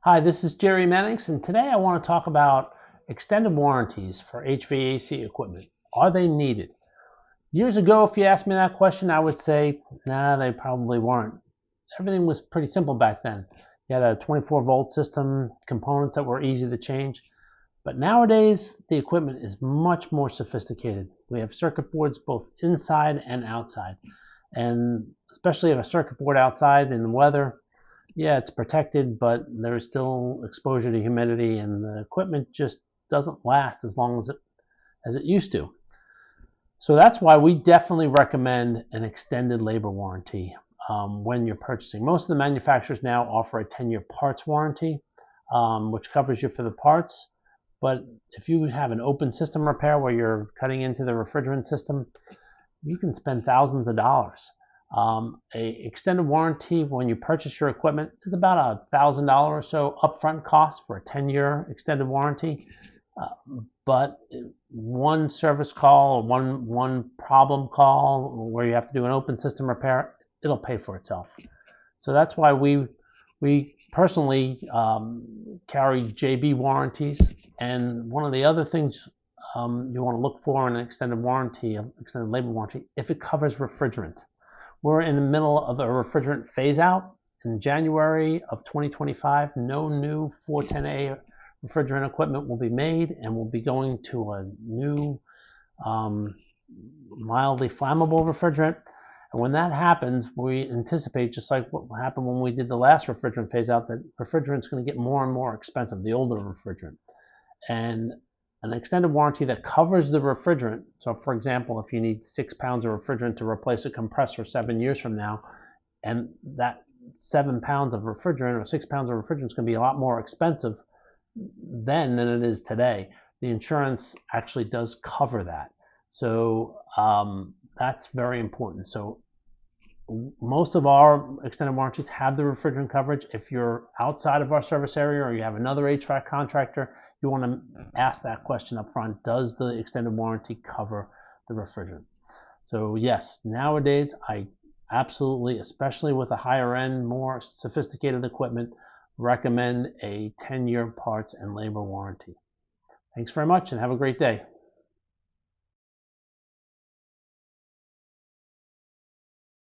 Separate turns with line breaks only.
Hi, this is Jerry Mannix, and today I want to talk about extended warranties for HVAC equipment. Are they needed? Years ago, if you asked me that question, I would say, nah, they probably weren't. Everything was pretty simple back then. You had a 24-volt system, components that were easy to change. But nowadays, the equipment is much more sophisticated. We have circuit boards both inside and outside. And especially if a circuit board outside in the weather, yeah, it's protected, but there's still exposure to humidity, and the equipment just doesn't last as long as it used to. So that's why we definitely recommend an extended labor warranty when you're purchasing. Most of the manufacturers now offer a 10-year parts warranty, which covers you for the parts. But if you have an open system repair where you're cutting into the refrigerant system, you can spend thousands of dollars. A extended warranty when you purchase your equipment is about $1,000 or so upfront cost for a 10-year extended warranty. But one service call, one problem call where you have to do an open system repair, it'll pay for itself. So that's why we personally carry JB warranties. And one of the other things you want to look for in an extended warranty, extended labor warranty, if it covers refrigerant. We're in the middle of a refrigerant phase out. In January of 2025, no new 410A refrigerant equipment will be made, and we'll be going to a new mildly flammable refrigerant. And when that happens, we anticipate, just like what happened when we did the last refrigerant phase out, that refrigerant's going to get more and more expensive, the older refrigerant. And an extended warranty that covers the refrigerant. So for example, if you need 6 pounds of refrigerant to replace a compressor 7 years from now, and that 7 pounds of refrigerant or 6 pounds of refrigerant is going to be a lot more expensive then than it is today, the insurance actually does cover that. So that's very important. So most of our extended warranties have the refrigerant coverage. If you're outside of our service area or you have another HVAC contractor, you want to ask that question up front. Does the extended warranty cover the refrigerant? So yes, nowadays I absolutely, especially with a higher end, more sophisticated equipment, recommend a 10-year parts and labor warranty. Thanks very much and have a great day.